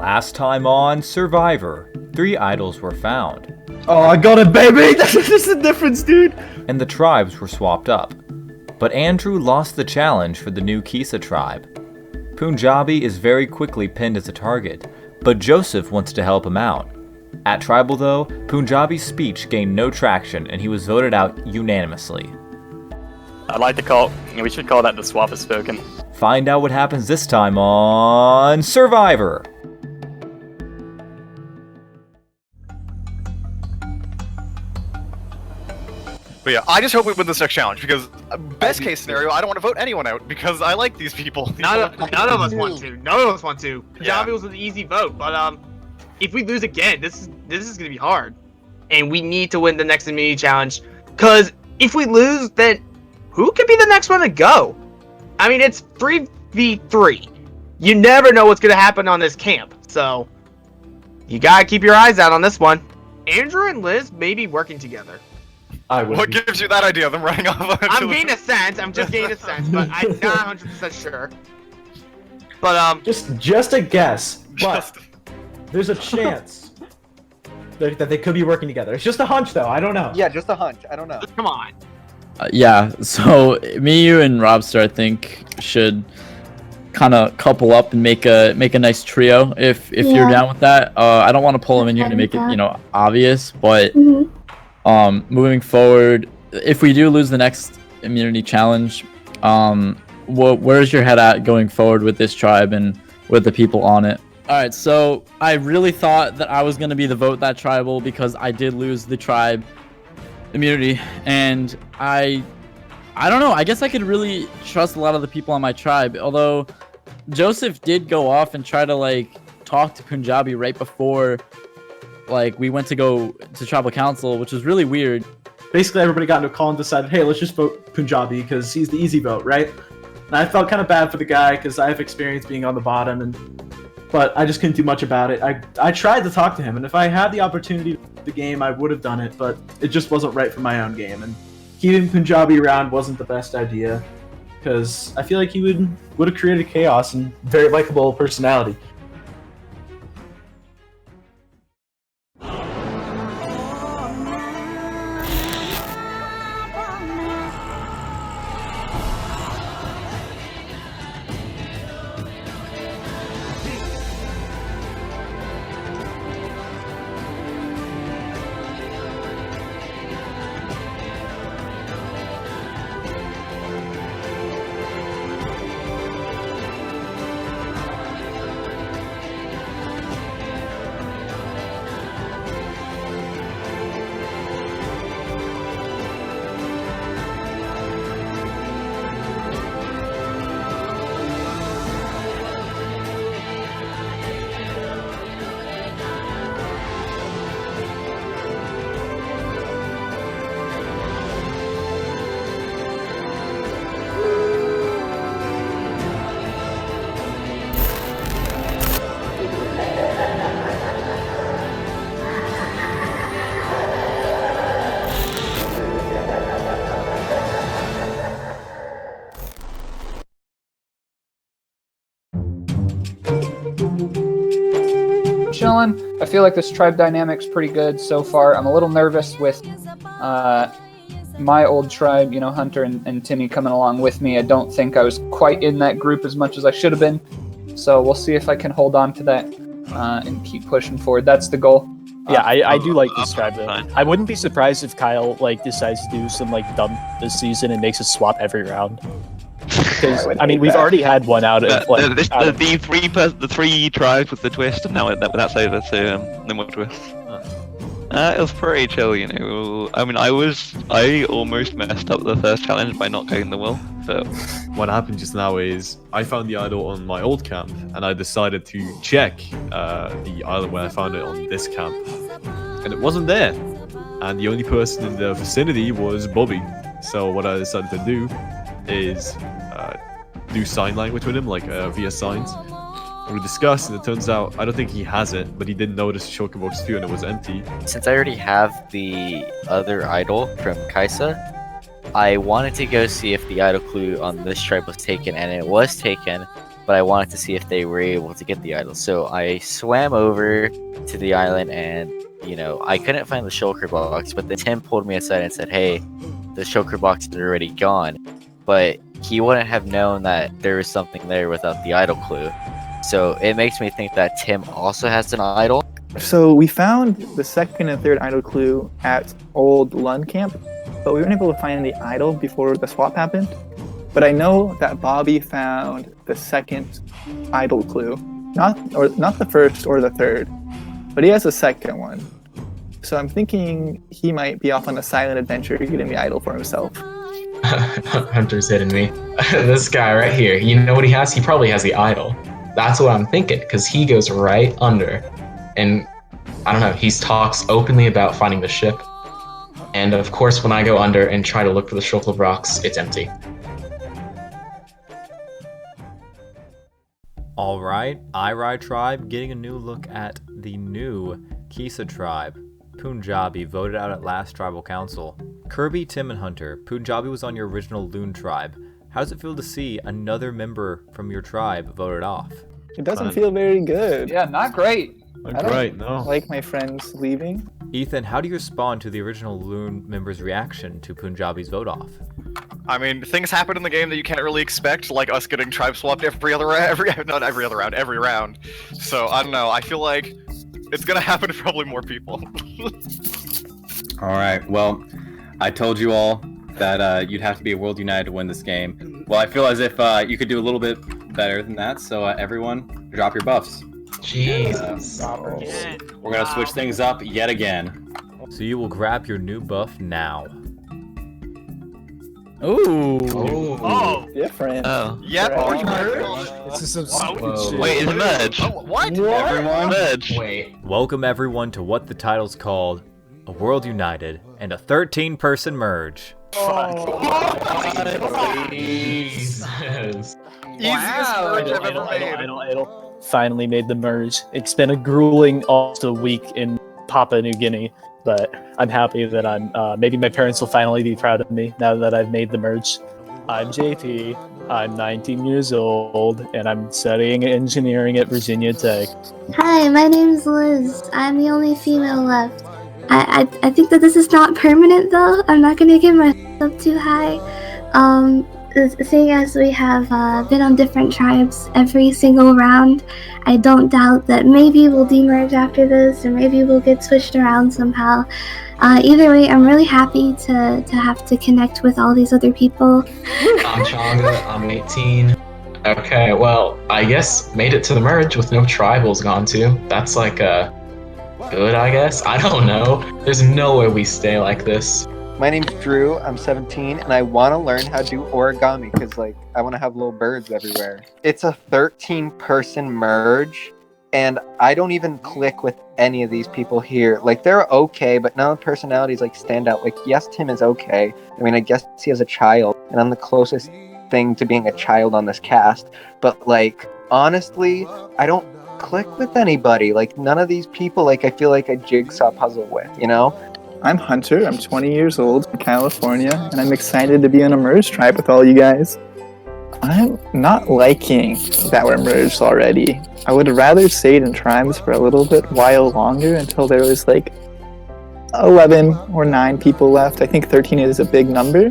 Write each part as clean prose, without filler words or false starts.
Last time on Survivor, 3 idols were found. Oh, I got it, baby! That's the difference, dude! And the tribes were swapped up. But Andrew lost the challenge for the new Kisa Tribe. Punjabi is very quickly pinned as a target, but Joseph wants to help him out. At Tribal though, Punjabi's speech gained no traction and he was voted out unanimously. I'd like to call, we should call that the swap is spoken. Find out what happens this time on Survivor! But yeah, I just hope we win this next challenge because best case scenario, I don't want to vote anyone out because I like these people. None of us want to. None of us want to. Punjabi was an easy vote, but if we lose again, this is gonna be hard, and we need to win the next immunity challenge. Cause if we lose, then who could be the next one to go? I mean, it's 3v3. You never know what's gonna happen on this camp, so you gotta keep your eyes out on this one. Andrew and Liz may be working together. What gives you that idea? Them running off? I'm getting a sense. I'm just getting a sense, but I'm not 100% sure. But just a guess. But there's a chance that they could be working together. It's just a hunch, though. I don't know. Yeah, just a hunch. I don't know. Come on. Yeah. So me, you, and Robster, I think, should kind of couple up and make a nice trio. If you're down with that, I don't want to pull them in here to make it obvious, but. Moving forward, if we do lose the next immunity challenge, where's your head at going forward with this tribe and with the people on it? All right, so I really thought that I was going to be the vote that tribal because I did lose the tribe immunity, and I don't know. I guess I could really trust a lot of the people on my tribe, although Joseph did go off and try to talk to Punjabi right before we went to go to tribal council, which was really weird. Basically, everybody got into a call and decided, hey, let's just vote Punjabi because he's the easy vote, right? And I felt kind of bad for the guy because I have experience being on the bottom, but I just couldn't do much about it. I tried to talk to him, and if I had the opportunity to the game, I would have done it, but it just wasn't right for my own game. And keeping Punjabi around wasn't the best idea because I feel like he would have created chaos and very likable personality. Chilling. I feel like this tribe dynamic's pretty good so far. I'm a little nervous with my old tribe, Hunter and Timmy coming along with me. I don't think I was quite in that group as much as I should have been. So we'll see if I can hold on to that and keep pushing forward. That's the goal. Yeah, I do like this tribe though. I wouldn't be surprised if Kyle decides to do some dumb this season and makes us swap every round. Because we've already had one out of the three tribes with the twist, and now that's over to no more twists. It was pretty chill, I almost messed up the first challenge by not getting the will, but what happened just now is I found the idol on my old camp, and I decided to check the island where I found it on this camp, and it wasn't there. And the only person in the vicinity was Bobby. So what I decided to do is do sign language with him, via signs. We discussed, and it turns out I don't think he has it, but he did notice Chocobo's few and it was empty. Since I already have the other idol from Kisa, I wanted to go see if the idol clue on this tribe was taken, and it was taken. but I wanted to see if they were able to get the idol. So I swam over to the island, and I couldn't find the shulker box, but then Tim pulled me aside and said, hey, the shulker box is already gone. But he wouldn't have known that there was something there without the idol clue. So it makes me think that Tim also has an idol. So we found the second and third idol clue at Old Lund Camp, but we weren't able to find the idol before the swap happened. But I know that Bobby found the second idol clue, not the first or the third, but he has a second one. So I'm thinking he might be off on a silent adventure getting the idol for himself. Hunter's hitting me. This guy right here, you know what he has? He probably has the idol. That's what I'm thinking, because he goes right under. And I don't know, he talks openly about finding the ship. And of course, when I go under and try to look for the shulker box, it's empty. Alright, Irai Tribe getting a new look at the new Kisa Tribe. Punjabi voted out at last tribal council. Kirby, Tim, and Hunter, Punjabi was on your original Loon tribe. How does it feel to see another member from your tribe voted off? It doesn't feel very good. Yeah, not great. No. Like my friends leaving. Ethan, how do you respond to the original Loon members' reaction to Punjabi's vote off? I mean, things happen in the game that you can't really expect, like us getting tribe swapped every round. So I don't know. I feel like it's gonna happen to probably more people. All right. Well, I told you all that you'd have to be a World United to win this game. Well, I feel as if you could do a little bit better than that. So everyone, drop your buffs. Jesus. We're gonna switch things up yet again. So you will grab your new buff now. Ooh. Oh. Different. Oh. Yep. This is some stupid shit. Wait, it's a merge. What? Everyone? Merge. Wait. Welcome everyone to what the title's called, a World United and a 13-person merge. Jesus. Easiest merge I've ever made. Idle. Finally made the merge. It's been a grueling also week in Papua New Guinea, but I'm happy that I'm maybe my parents will finally be proud of me now that I've made the merge. I'm JP, I'm 19 years old, and I'm studying engineering at Virginia Tech. Hi, my name's Liz. I'm the only female left. I think that this is not permanent though. I'm not gonna get my up too high. Seeing as we have been on different tribes every single round, I don't doubt that maybe we'll demerge after this, or maybe we'll get switched around somehow. Either way, I'm really happy to have to connect with all these other people. I'm Changa, I'm 18. Okay, well, I guess made it to the merge with no tribals gone to. That's like good, I guess? I don't know. There's no way we stay like this. My name's Drew, I'm 17, and I want to learn how to do origami because, I want to have little birds everywhere. It's a 13-person merge, and I don't even click with any of these people here. They're okay, but none of the personalities, stand out. Yes, Tim is okay. I mean, I guess he has a child, and I'm the closest thing to being a child on this cast. But, honestly, I don't click with anybody. None of these people, I feel like a jigsaw puzzle with, you know? I'm Hunter, I'm 20 years old from California, and I'm excited to be on a merge tribe with all you guys. I'm not liking that we're merged already. I would have rather stayed in tribes for a little bit while longer until there was 11 or 9 people left. I think 13 is a big number.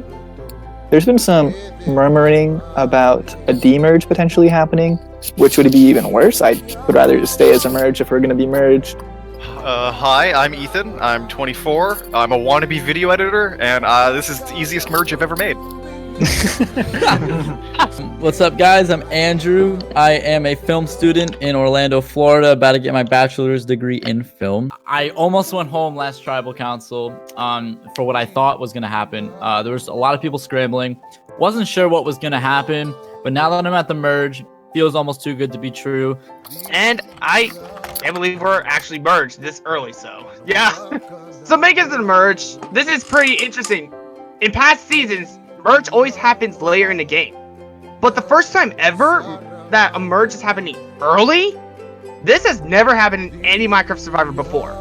There's been some murmuring about a demerge potentially happening, which would be even worse. I would rather just stay as a merge if we're going to be merged. Hi, I'm Ethan. I'm 24. I'm a wannabe video editor, and this is the easiest merge I've ever made. What's up, guys? I'm Andrew. I am a film student in Orlando, Florida, about to get my bachelor's degree in film. I almost went home last tribal council for what I thought was going to happen. There was a lot of people scrambling. Wasn't sure what was going to happen, but now that I'm at the merge, feels almost too good to be true. And I can't believe we're actually merged this early, so yeah. So make us a merge. This is pretty interesting. In past seasons, merge always happens later in the game. But the first time ever that a merge is happening early, this has never happened in any Minecraft Survivor before.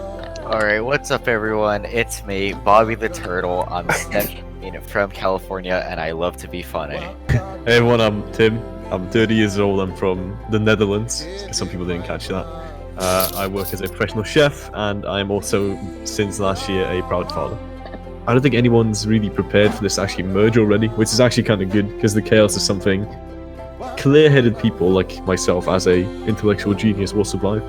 Alright, what's up everyone? It's me, Bobby the Turtle. I'm 17 from California, and I love to be funny. Hey everyone, I'm Tim. I'm 30 years old. I'm from the Netherlands. Some people didn't catch that. I work as a professional chef, and I'm also, since last year, a proud father. I don't think anyone's really prepared for this to actually merge already, which is actually kind of good, because the chaos is something clear-headed people like myself, as a intellectual genius, will survive.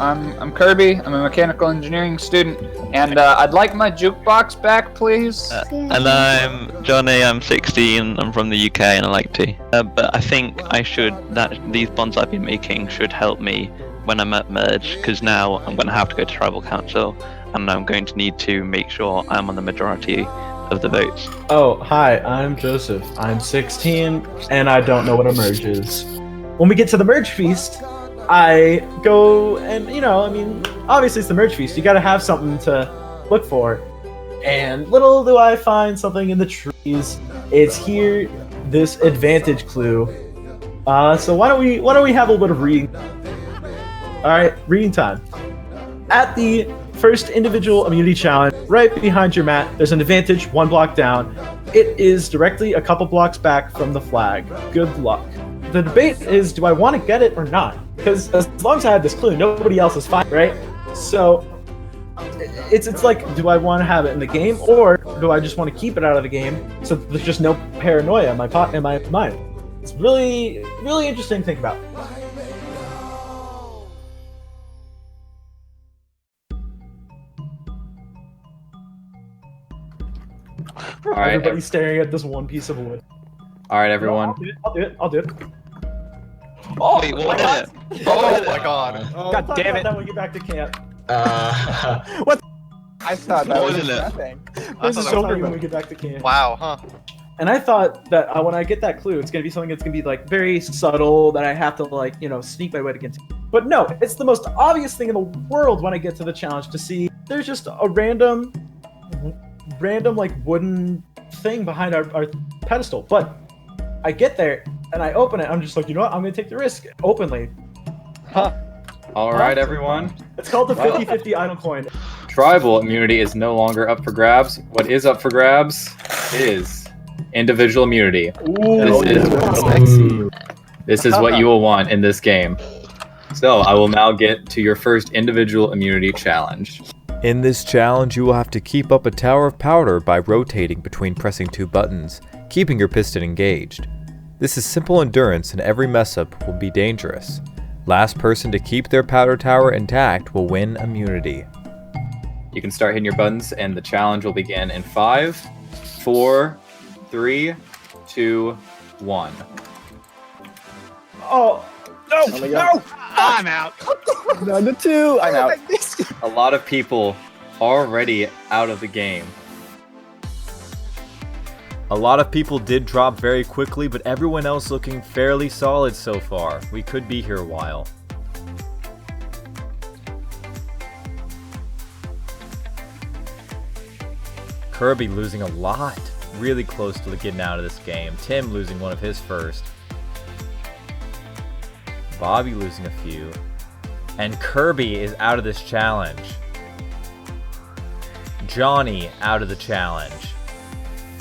I'm Kirby. I'm a mechanical engineering student, and I'd like my jukebox back, please. And I'm Jonny. I'm 16. I'm from the UK, and I like tea. But I think these bonds I've been making should help me when I'm at merge, because now I'm going to have to go to tribal council, and I'm going to need to make sure I'm on the majority of the votes. Oh, hi, I'm Joseph. I'm 16, and I don't know what a merge is. When we get to the merge feast, I go and, obviously it's the merge feast. You gotta have something to look for. And little do I find something in the trees. It's here, this advantage clue. So why don't we have a little bit of reading? Alright, reading time. At the first individual immunity challenge, right behind your mat, there's an advantage 1 block down. It is directly a couple blocks back from the flag. Good luck. The debate is, do I want to get it or not? Because as long as I have this clue, nobody else is fine, right? So it's like, do I want to have it in the game, or do I just want to keep it out of the game so there's just no paranoia in my mind? It's really, really interesting to think about. All right, everybody's staring at this one piece of wood. All right, everyone. I'll do it. Oh, wait, what is it? Oh my god. God damn it. That we get back to camp. What? I thought that was Wasn't it? nothing. This is over when we get back to camp. Wow, huh? And I thought that when I get that clue, it's gonna be something that's gonna be like very subtle that I have to sneak my way to get to. But no, it's the most obvious thing in the world when I get to the challenge to see. There's just a random like wooden thing behind our pedestal. But I get there and I open it. I'm just like, you know what? I'm gonna take the risk openly. Huh. All right, everyone. It's called the 50-50 idle coin. Tribal immunity is no longer up for grabs. What is up for grabs is individual immunity. This is what you will want in this game. So I will now get to your first individual immunity challenge. In this challenge, you will have to keep up a tower of powder by rotating between pressing 2 buttons, keeping your piston engaged. This is simple endurance, and every mess-up will be dangerous. Last person to keep their powder tower intact will win immunity. You can start hitting your buttons, and the challenge will begin in 5, 4, 3, 2, 1. Oh, no! Oh my God. No! I'm out. Down to 2. I'm out. A lot of people already out of the game. A lot of people did drop very quickly, but everyone else looking fairly solid so far. We could be here a while. Kirby losing a lot. Really close to getting out of this game. Tim losing one of his first. Bobby losing a few. And Kirby is out of this challenge. Jonny out of the challenge.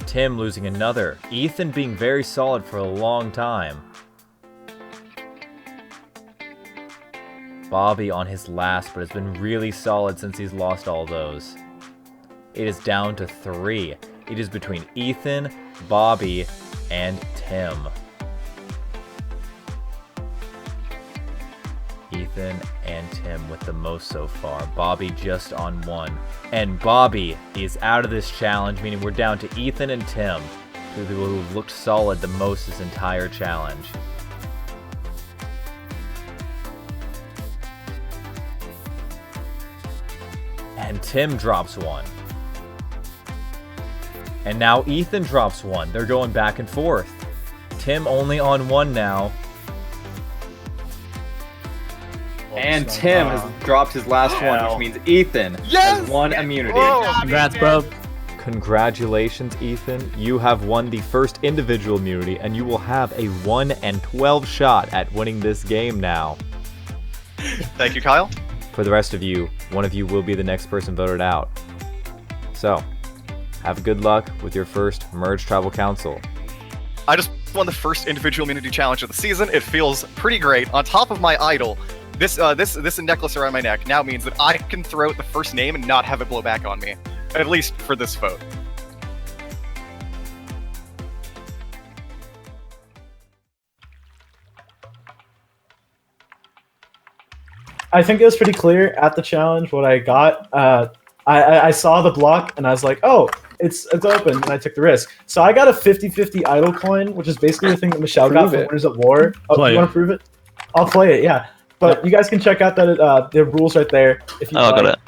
Tim losing another. Ethan being very solid for a long time. Bobby on his last, but has been really solid since he's lost all those. It is down to 3. It is between Ethan, Bobby, and Tim. Ethan and Tim with the most so far. Bobby just on 1. And Bobby is out of this challenge, meaning we're down to Ethan and Tim, the people who looked solid the most this entire challenge. And Tim drops 1. And now Ethan drops 1. They're going back and forth. Tim only on 1 now. And Tim has dropped his last one, which means Ethan has won immunity. Congrats, bro. Congratulations, Ethan. You have won the first individual immunity, and you will have a 1 and 12 shot at winning this game now. Thank you, Kyle. For the rest of you, one of you will be the next person voted out. So, have good luck with your first Merge Tribal Council. I just won the first individual immunity challenge of the season. It feels pretty great. On top of my idol, this necklace around my neck now means that I can throw out the first name and not have it blow back on me. At least for this vote. I think it was pretty clear at the challenge what I got. I saw the block and I was like, oh, it's open, and I took the risk. So I got a 50-50 idol coin, which is basically the thing that Michelle got for Winners at War. Oh, you want to prove it? I'll play it, yeah. But you guys can check out that the rules right there if you like. I got it.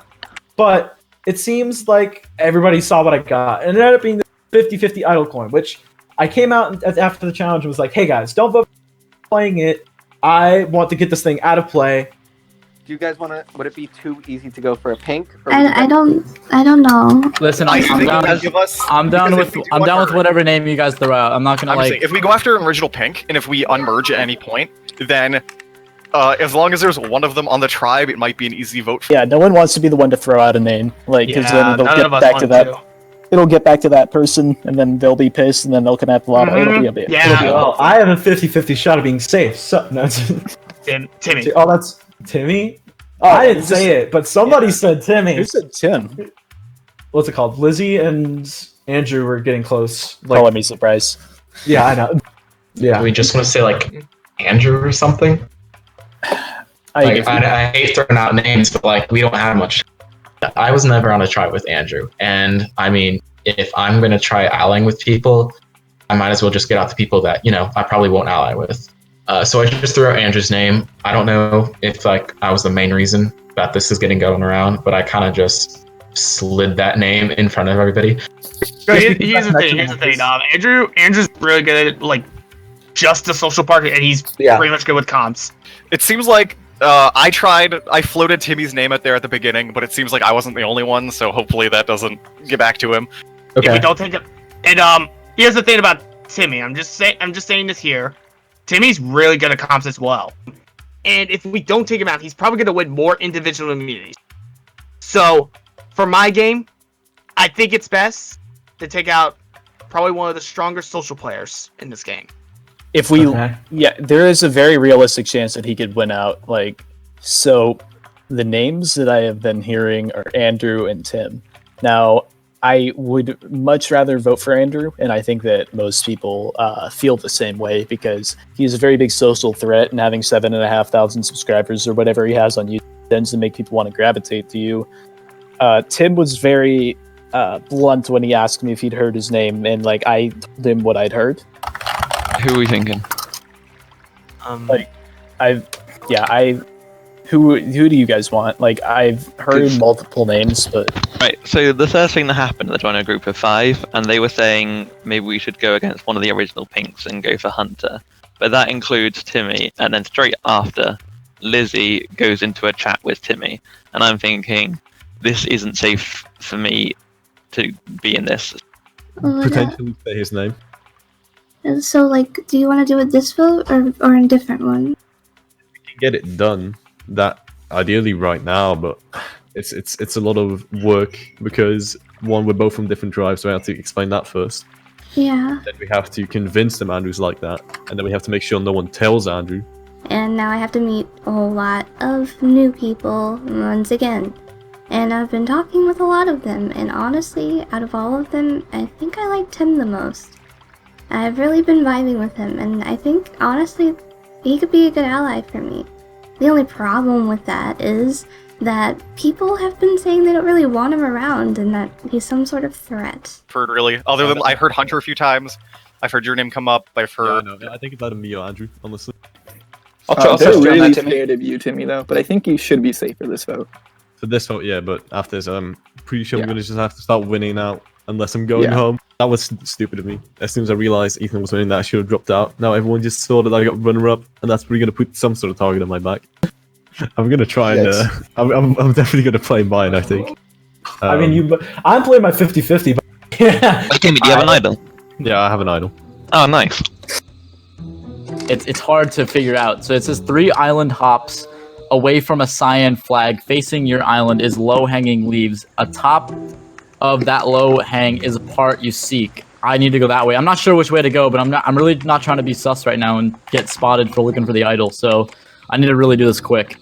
But it seems like everybody saw what I got. And it ended up being the 50-50 idol coin, which I came out after the challenge and was like, hey guys, don't vote for playing it. I want to get this thing out of play. Do you guys want to? Would it be too easy to go for a pink? I don't know. Listen, I'm down with whatever name you guys throw out. I'm not gonna saying, if we go after an original pink, and if we unmerge at any point, then as long as there's one of them on the tribe, it might be an easy vote. Yeah, no one wants to be the one to throw out a name, like, because then it'll none get of us back to want that. to. It'll get back to that person, and then they'll be pissed, and then they'll connect a lot. It'll be a bit. Yeah. Well, I have a 50-50 shot of being safe. So no, Timmy. Oh, that's Timmy. Oh, I didn't say it, but somebody said Timmy. Who said Tim? What's it called? Lizzie and Andrew were getting close. Like, let me surprise. Yeah, I know. Yeah. We just want to say like Andrew or something. I hate throwing out names, but like we don't have much. I was never on a tribe with Andrew, and I mean, if I'm gonna try allying with people, I might as well just get out the people that I probably won't ally with. So I just threw out Andrew's name. I don't know if like I was the main reason that this is getting going around, but I kind of just slid that name in front of everybody. Here's the thing. Andrew's really good at like just the social part, and he's pretty much good with comps. It seems like I floated Timmy's name out there at the beginning, but it seems like I wasn't the only one, so hopefully that doesn't get back to him. Okay. If we don't take it, and here's the thing about Timmy. I'm just saying this here. Timmy's really good at comps as well. And if we don't take him out, he's probably going to win more individual immunities. So, for my game, I think it's best to take out probably one of the stronger social players in this game. If we, there is a very realistic chance that he could win out. Like, so the names that I have been hearing are Andrew and Tim. Now, I would much rather vote for Andrew, and I think that most people feel the same way because he's a very big social threat, and having 7,500 subscribers or whatever he has on YouTube tends to make people want to gravitate to you. Tim was very blunt when he asked me if he'd heard his name, and like I told him what I'd heard. Who are we thinking? Who do you guys want? Like, I've heard multiple names, but... Right, so the first thing that happened, I joined a group of 5, and they were saying maybe we should go against one of the original pinks and go for Hunter. But that includes Timmy, and then straight after, Lizzie goes into a chat with Timmy. And I'm thinking, this isn't safe for me to be in this. Potentially say his name. So, like, do you want to do it this vote or a different one? We can get it done. That ideally right now, but it's a lot of work because one, we're both from different tribes, so I have to explain that first. Yeah. Then we have to convince them Andrew's like that, and then we have to make sure no one tells Andrew. And now I have to meet a whole lot of new people once again. And I've been talking with a lot of them, and honestly, out of all of them, I think I like Tim the most. I've really been vibing with him, and I think, honestly, he could be a good ally for me. The only problem with that is that people have been saying they don't really want him around and that he's some sort of threat. Heard really, other than I heard Hunter a few times. I've heard your name come up. I've heard. Yeah, I think it's either me or Andrew, honestly. They're really scared of you, Timmy, though. But I think you should be safe for this vote. For this vote, yeah. But after this, I'm pretty sure I'm gonna just have to start winning now, unless I'm going home. That was stupid of me. As soon as I realized Ethan was winning that, I should have dropped out. Now everyone just saw that I got runner-up, and that's really gonna put some sort of target on my back. I'm gonna try and I'm definitely gonna play mine, I think. I mean, I'm playing my 50-50, but yeah. Wait, Timmy, do you have an idol? Yeah, I have an idol. Oh, nice. It's hard to figure out. So it says 3 island hops away from a cyan flag facing your island is low-hanging leaves. Atop of that low hang is a part you seek. I need to go that way. I'm not sure which way to go, but I'm really not trying to be sus right now and get spotted for looking for the idol. So I need to really do this quick.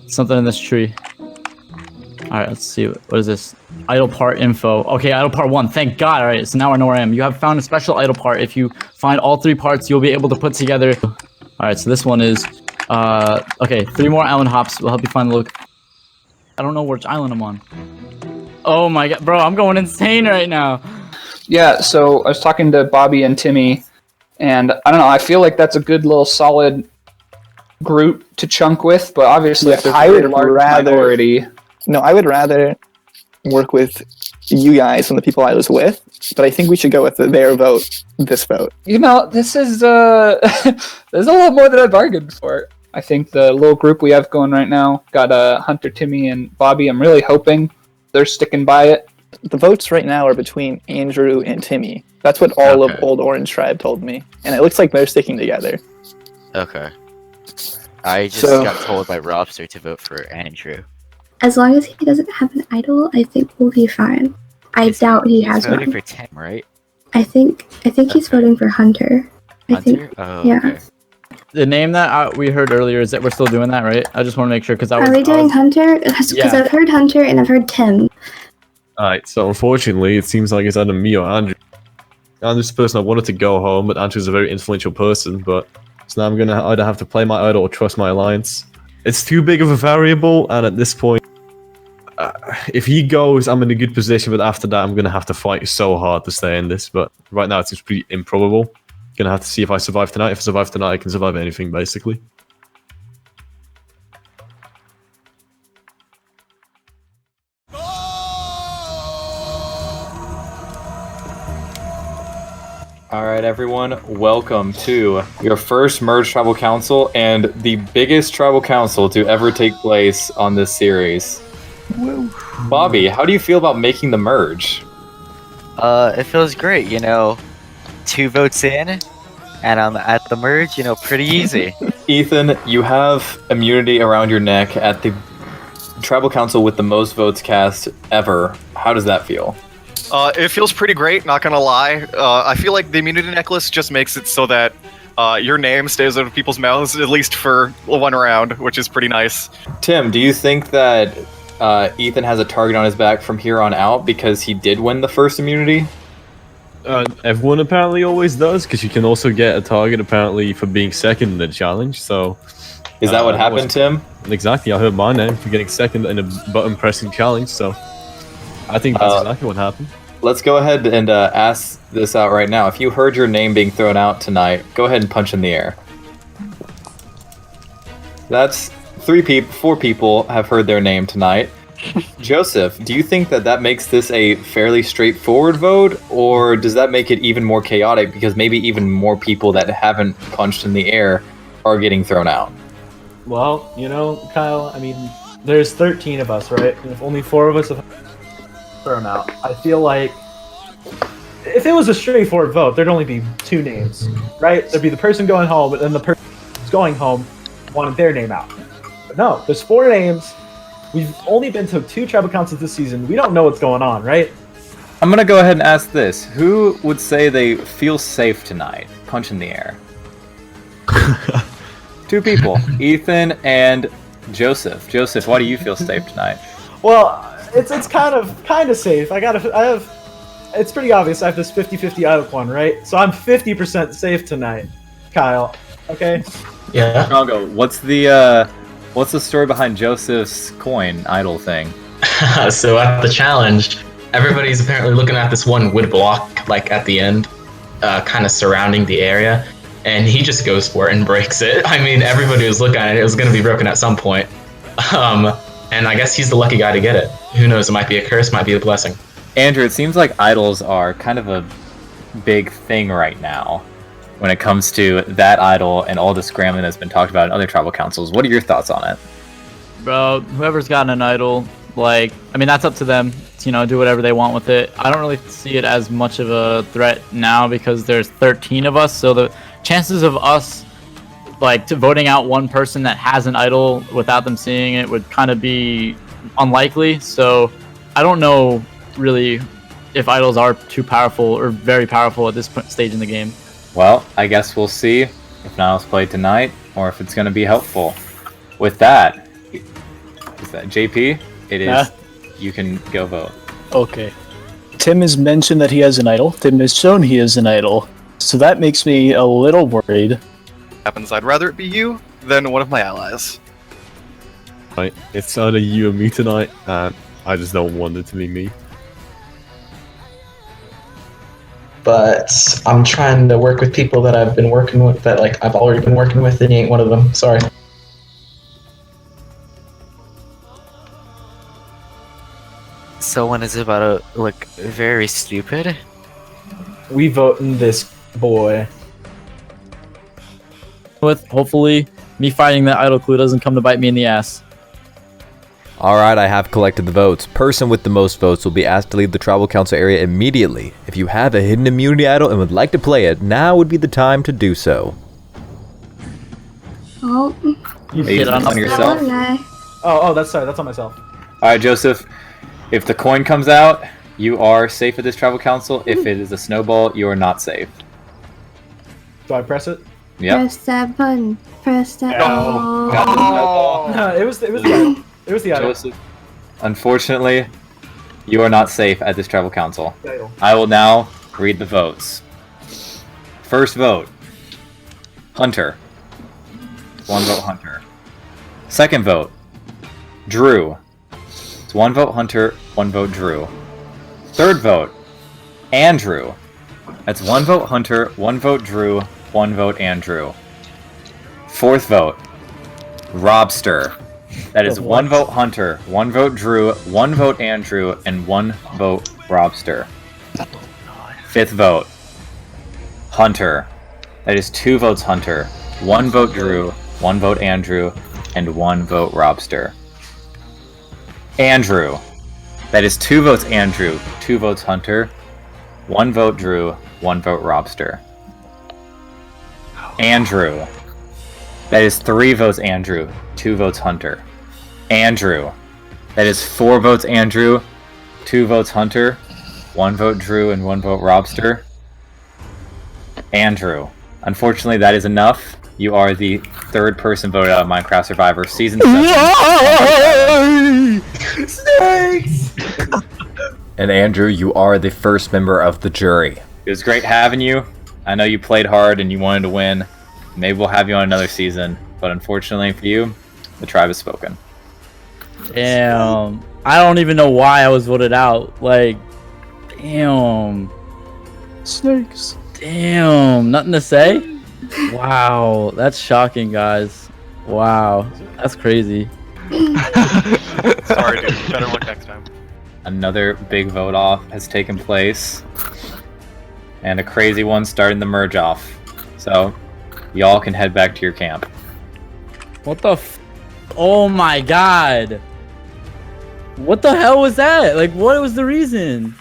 Something in this tree. All right, let's see. What is this? Idle part info. Okay, idle part 1. Thank God. All right, so now I know where I am. You have found a special idle part. If you find all 3 parts, you'll be able to put together. All right, so this one is, okay, 3 more island hops will help you find the look. I don't know which island I'm on. Oh my God, bro, I'm going insane right now. Yeah, so I was talking to Bobby and Timmy, and I don't know, I feel like that's a good little solid group to chunk with, but obviously if there's I a would large rather minority... No, I would rather work with you guys than the people I was with, but I think we should go with their vote, this vote. You know, this is, there's a lot more than I bargained for. I think the little group we have going right now got Hunter, Timmy, and Bobby. I'm really hoping they're sticking by it. The votes right now are between Andrew and Timmy. That's what all of Old Orange Tribe told me, and it looks like they're sticking together. Okay. I just got told by Robster to vote for Andrew. As long as he doesn't have an idol, I think we'll be fine. I doubt he has one. He's voting for Tim, right? I think he's voting for Hunter. I think, yeah. Okay. The name that we heard earlier, is that we're still doing that, right? I just want to make sure because I was. Are we doing Hunter? Because I've heard Hunter and I've heard Tim. Alright, so unfortunately, it seems like it's either me or Andrew. Andrew's the person I wanted to go home, but Andrew's a very influential person, but so now I'm gonna either have to play my idol or trust my alliance. It's too big of a variable, and at this point, if he goes, I'm in a good position, but after that, I'm gonna have to fight so hard to stay in this, but right now it seems pretty improbable. Gonna have to see if I survive tonight. If I survive tonight, I can survive anything, basically. Alright everyone, welcome to your first Merge Tribal Council and the biggest tribal council to ever take place on this series. Woo. Bobby, how do you feel about making the merge? It feels great, you know. 2 votes in, and I'm at the merge, you know, pretty easy. Ethan, you have immunity around your neck at the tribal council with the most votes cast ever. How does that feel? It feels pretty great, not gonna lie. I feel like the immunity necklace just makes it so that your name stays out of people's mouths, at least for 1 round, which is pretty nice. Tim, do you think that Ethan has a target on his back from here on out because he did win the first immunity? Everyone apparently always does, because you can also get a target apparently for being second in the challenge, so... Is that what happened, Tim? Exactly, I heard my name for getting second in a button-pressing challenge, so... I think that's exactly what happened. Let's go ahead and ask this out right now. If you heard your name being thrown out tonight, go ahead and punch in the air. That's 4 people have heard their name tonight. Joseph, do you think that makes this a fairly straightforward vote, or does that make it even more chaotic because maybe even more people that haven't punched in the air are getting thrown out? Well, you know, Kyle, I mean, there's 13 of us, right? And if only 4 of us have thrown out, I feel like if it was a straightforward vote, there'd only be 2 names, right? There'd be the person going home, and then the person who's going home wanted their name out. But no, there's 4 names. We've only been to 2 tribal councils this season. We don't know what's going on, right? I'm gonna go ahead and ask this. Who would say they feel safe tonight? Punch in the air. 2 people, Ethan and Joseph. Joseph, why do you feel safe tonight? Well, it's kind of safe. It's pretty obvious. I have this 50-50 idle one, right? So I'm 50% safe tonight, Kyle. Okay. Yeah. Changa, what's the story behind Joseph's coin idol thing? So at the challenge, everybody's apparently looking at this one wood block, like at the end, kind of surrounding the area, and he just goes for it and breaks it. I mean, everybody was looking at it. It was going to be broken at some point. And I guess he's the lucky guy to get it. Who knows? It might be a curse, might be a blessing. Andrew, it seems like idols are kind of a big thing right now when it comes to that idol and all the scrambling that's been talked about in other tribal councils. What are your thoughts on it? Bro, whoever's gotten an idol, like, I mean, that's up to them to, you know, do whatever they want with it. I don't really see it as much of a threat now because there's 13 of us, so the chances of us like voting out one person that has an idol without them seeing it would kind of be unlikely. So I don't know really if idols are too powerful or very powerful at this stage in the game. Well, I guess we'll see if Niles played tonight or if it's going to be helpful. With that, is that JP? It is. You can go vote. Okay. Tim has mentioned that he has an idol. Tim has shown he is an idol. So that makes me a little worried. Happens, I'd rather it be you than one of my allies. Right, it's either you or me tonight, and I just don't want it to be me. But I'm trying to work with people that I've been working with, that like I've already been working with, and he ain't one of them. Sorry. Someone is about to look very stupid. We voting this boy. With hopefully me fighting that idol clue doesn't come to bite me in the ass. Alright, I have collected the votes. Person with the most votes will be asked to leave the tribal council area immediately. If you have a hidden immunity idol and would like to play it, now would be the time to do so. Oh. You hit on yourself? Oh, that's sorry, that's on myself. Alright, Joseph. If the coin comes out, you are safe at this tribal council. If it is a snowball, you are not safe. Do I press it? Yep. Press that button. Press that. No. No, it was the idol. It was the idol. Joseph, unfortunately, you are not safe at this tribal council. Idol. I will now read the votes. First vote, Hunter. 1 vote Hunter. Second vote, Drew. It's 1 vote Hunter, 1 vote Drew. Third vote, Andrew. That's 1 vote Hunter, 1 vote Drew, 1 vote Andrew. Fourth vote, Robster. That is 1 vote Hunter, 1 vote Drew, 1 vote Andrew, and 1 vote Robster. Fifth vote, Hunter. That is 2 votes Hunter, 1 vote Drew, 1 vote Andrew, and 1 vote Robster. Andrew. That is 2 votes Andrew, 2 votes Hunter, 1 vote Drew, 1 vote Robster. Andrew. That is 3 votes Andrew, 2 votes Hunter. Andrew. That is 4 votes Andrew, 2 votes Hunter, 1 vote Drew, and 1 vote Robster. Andrew. Unfortunately, that is enough. You are the 3rd person voted out of Minecraft Survivor Season 7. Snakes! And Andrew, you are the first member of the jury. It was great having you. I know you played hard and you wanted to win. Maybe we'll have you on another season, but unfortunately for you, the tribe has spoken. Damn. I don't even know why I was voted out. Like, damn. Snakes. Damn. Nothing to say? Wow. That's shocking, guys. Wow. That's crazy. Sorry, dude. Better luck next time. Another big vote off has taken place. And a crazy one starting the merge off. So, y'all can head back to your camp. What the Oh my god. What the hell was that? Like, what was the reason?